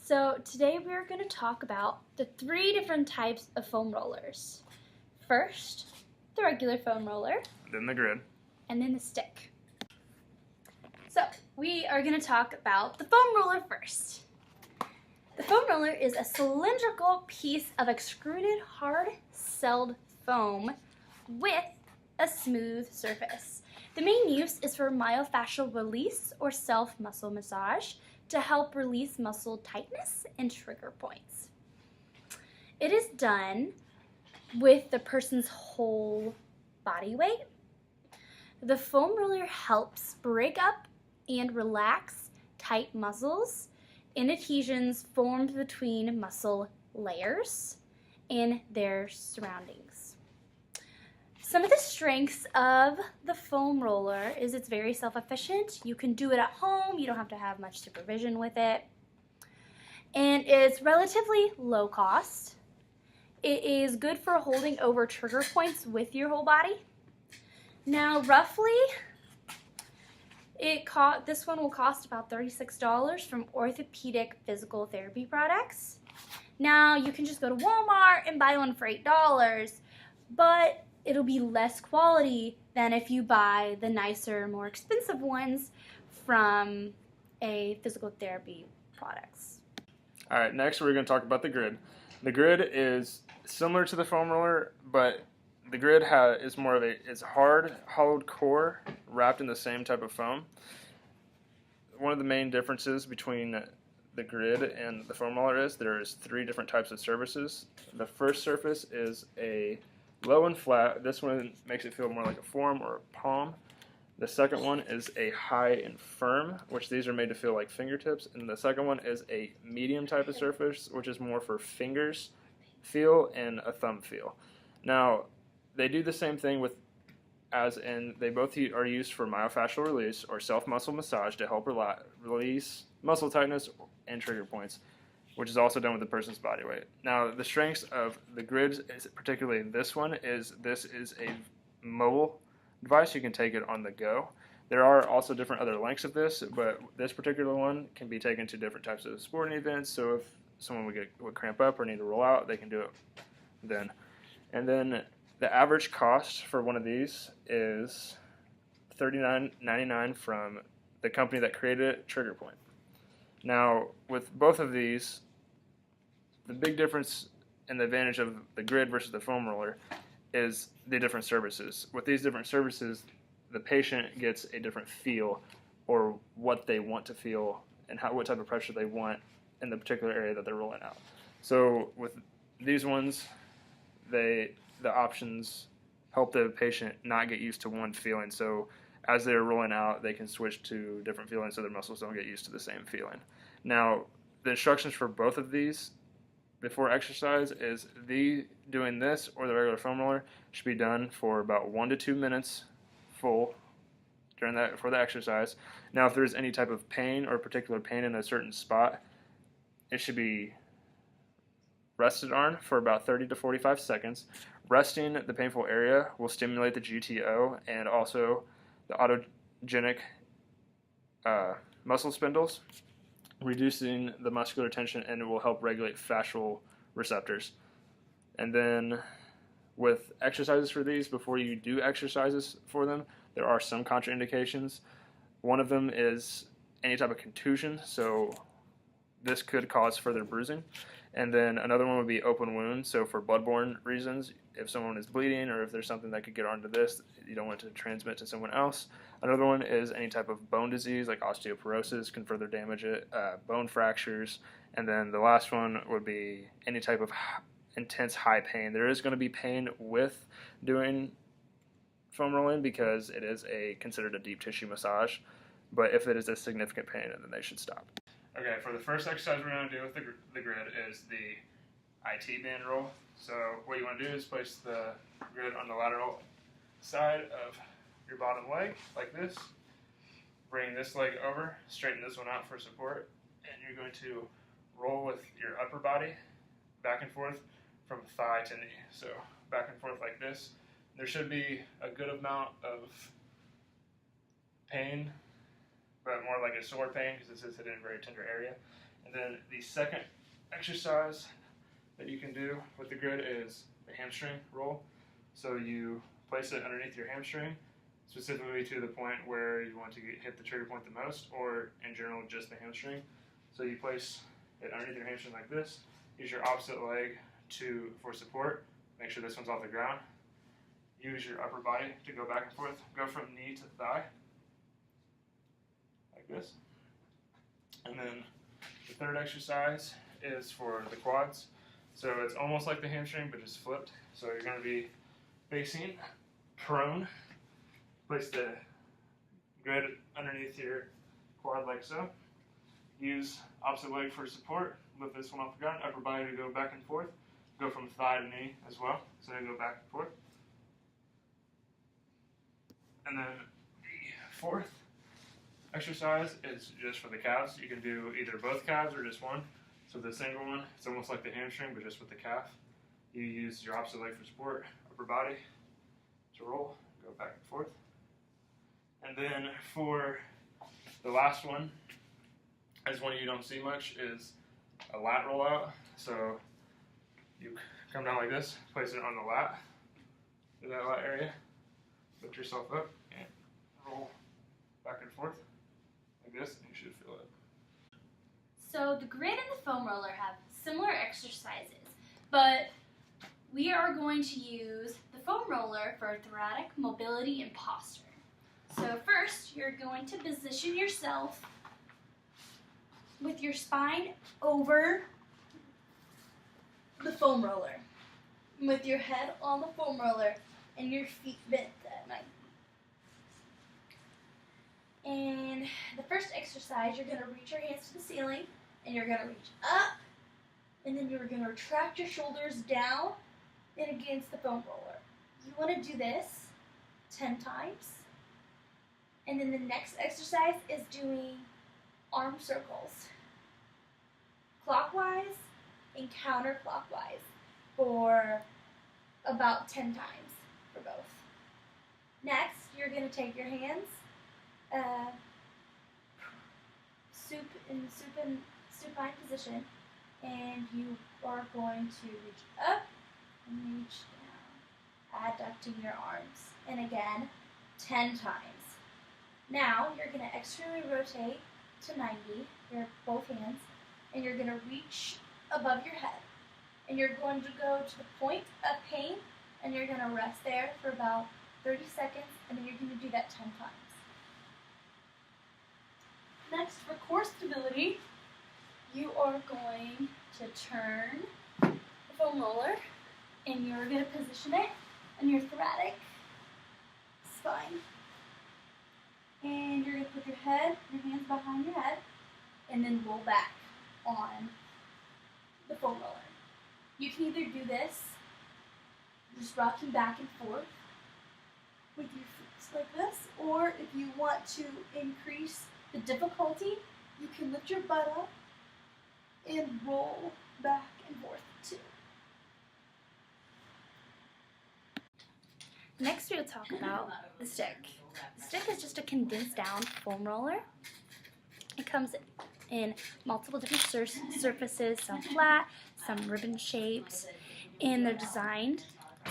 So today we're going to talk about the 3 different types of foam rollers. First, the regular foam roller. Then the grid. And then the stick. So we are going to talk about the foam roller first. The foam roller is a cylindrical piece of extruded hard-celled foam with a smooth surface. The main use is for myofascial release or self-muscle massage to help release muscle tightness and trigger points. It is done with the person's whole body weight. The foam roller helps break up and relax tight muscles and adhesions formed between muscle layers and their surroundings. Some of the strengths of the foam roller is it's very self-efficient. You can do it at home. You don't have to have much supervision with it. And it's relatively low cost. It is good for holding over trigger points with your whole body. Now, roughly, this one will cost about $36 from Orthopedic Physical Therapy Products. Now, you can just go to Walmart and buy one for $8, but it'll be less quality than if you buy the nicer, more expensive ones from a physical therapy products. All right, next we're going to talk about the grid. The grid is similar to the foam roller, but the grid is more of it's hard, hollowed core wrapped in the same type of foam. One of the main differences between the grid and the foam roller is there's 3 different types of surfaces. The first surface is a low and flat. This one makes it feel more like a forearm or a palm. The second one is a high and firm, which these are made to feel like fingertips. And the second one is a medium type of surface, which is more for fingers feel and a thumb feel. Now, they do the same thing they both are used for myofascial release or self-muscle massage to help release muscle tightness and trigger points, which is also done with the person's body weight. Now, the strengths of the grids, particularly this one, is a mobile device. You can take it on the go. There are also different other lengths of this, but this particular one can be taken to different types of sporting events. So if someone would cramp up or need to roll out, they can do it then. And then the average cost for one of these is $39.99 from the company that created it, Trigger Point. Now, with both of these, the big difference and the advantage of the grid versus the foam roller is the different surfaces. With these different surfaces, the patient gets a different feel or what they want to feel and what type of pressure they want in the particular area that they're rolling out. So with these ones, the options help the patient not get used to one feeling. So as they're rolling out, they can switch to different feelings so their muscles don't get used to the same feeling. Now, the instructions for both of these before exercise is doing this or the regular foam roller should be done for about 1 to 2 minutes full for the exercise. Now, if there's any type of pain or particular pain in a certain spot, it should be rested on for about 30 to 45 seconds. Resting the painful area will stimulate the GTO and also the autogenic muscle spindles, reducing the muscular tension, and it will help regulate fascial receptors. And then with exercises for these, before you do exercises for them, there are some contraindications. One of them is any type of contusion, so this could cause further bruising. And then another one would be open wounds. So for bloodborne reasons, if someone is bleeding or if there's something that could get onto this, you don't want it to transmit to someone else. Another one is any type of bone disease like osteoporosis can further damage it, bone fractures. And then the last one would be any type of intense high pain. There is going to be pain with doing foam rolling because it is considered a deep tissue massage. But if it is a significant pain, then they should stop. Okay, for the first exercise we're going to do with the grid is the IT band roll. So what you want to do is place the grid on the lateral side of your bottom leg, like this. Bring this leg over, straighten this one out for support, and you're going to roll with your upper body back and forth from thigh to knee. So back and forth like this. There should be a good amount of pain, but more like a sore pain because this is hit in a very tender area. And then the second exercise that you can do with the grid is the hamstring roll. So you place it underneath your hamstring, specifically to the point where you want to hit the trigger point the most, or in general just the hamstring. So you place it underneath your hamstring like this. Use your opposite leg for support. Make sure this one's off the ground. Use your upper body to go back and forth. Go from knee to thigh, like this. And then the third exercise is for the quads. So it's almost like the hamstring, but just flipped. So you're going to be facing prone. Place the grid underneath your quad like so. Use opposite leg for support. Lift this one off the ground. Upper body to go back and forth. Go from thigh to knee as well. So you go back and forth. And then the fourth exercise is just for the calves. You can do either both calves or just one. So the single one, it's almost like the hamstring, but just with the calf. You use your opposite leg for support, upper body to roll, go back and forth. And then for the last one, as one you don't see much, is a lat rollout. So you come down like this, place it on the lat, in that lat area, lift yourself up, and roll back and forth like this, and you should feel it. So the grid and the foam roller have similar exercises, but we are going to use the foam roller for thoracic mobility and posture. So first, you're going to position yourself with your spine over the foam roller, with your head on the foam roller and your feet bent at night. And the first exercise, you're going to reach your hands to the ceiling, and you're going to reach up, and then you're going to retract your shoulders down and against the foam roller. You want to do this 10 times. And then the next exercise is doing arm circles, clockwise and counterclockwise, for about 10 times for both. Next, you're going to take your hands, supine position, and you are going to reach up and reach down, adducting your arms, and again 10 times. Now you're going to externally rotate to 90, your both hands, and you're going to reach above your head. And you're going to go to the point of pain, and you're going to rest there for about 30 seconds, and then you're going to do that 10 times. Next, for core stability, you are going to turn the foam roller, and you're going to position it in your thoracic spine. And you're going to put your hands behind your head, and then roll back on the foam roller. You can either do this, just rocking back and forth with your feet like this, or if you want to increase the difficulty, you can lift your butt up and roll back and forth too. Next, we'll talk about the stick. The stick is just a condensed down foam roller. It comes in multiple different surfaces, some flat, some ribbon shapes, and they're designed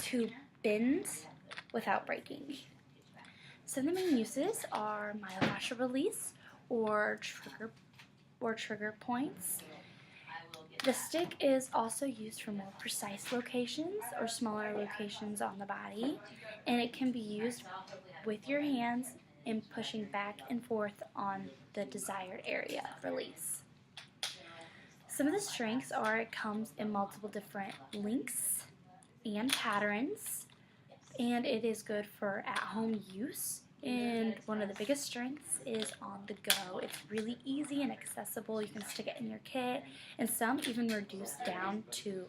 to bend without breaking. Some of the main uses are myofascial release or trigger points. The stick is also used for more precise locations or smaller locations on the body, and it can be used with your hands and pushing back and forth on the desired area of release. Some of the strengths are it comes in multiple different lengths and patterns, and it is good for at-home use. And one of the biggest strengths is on the go. It's really easy and accessible. You can stick it in your kit, and some even reduce down to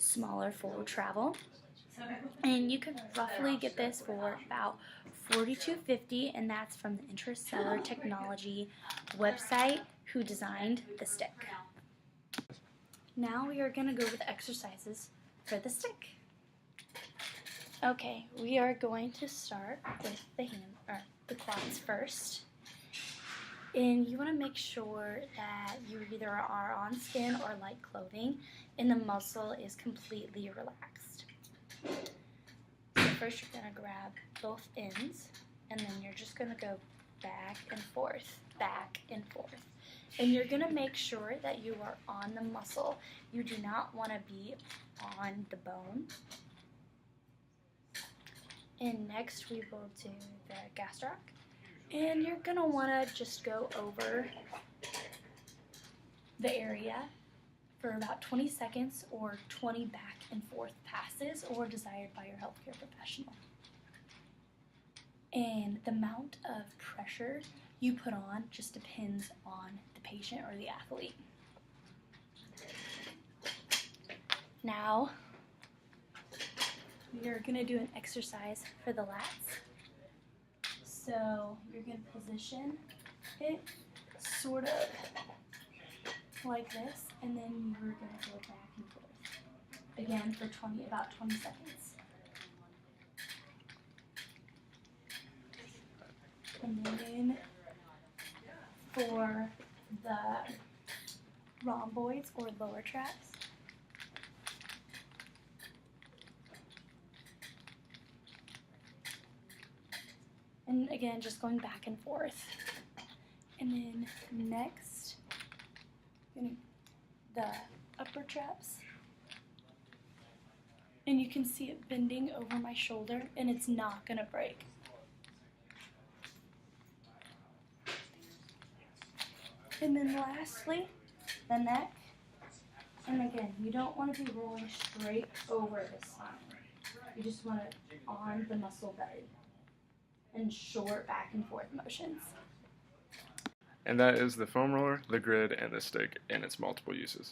smaller for travel. And you can roughly get this for about $42.50, and that's from the Intracellular Technology website who designed the stick. Now we are going to go with exercises for the stick. Okay, we are going to start with the quads first. And you want to make sure that you either are on skin or light clothing and the muscle is completely relaxed. So first you're going to grab both ends and then you're just going to go back and forth, back and forth. And you're going to make sure that you are on the muscle. You do not want to be on the bone. And next we will do the gastroc. And you're going to want to just go over the area for about 20 seconds or 20 back and forth passes or desired by your healthcare professional. And the amount of pressure you put on just depends on the patient or the athlete. Now, we are going to do an exercise for the lats. So you're going to position it sort of like this, and then you're going to go back and forth again for about 20 seconds. And then for the rhomboids or lower traps, and again, just going back and forth. And then next, the upper traps. And you can see it bending over my shoulder, and it's not gonna break. And then lastly, the neck. And again, you don't want to be rolling straight over this time. You just want it on the muscle belly and short back and forth motions. And that is the foam roller, the grid, and the stick in its multiple uses.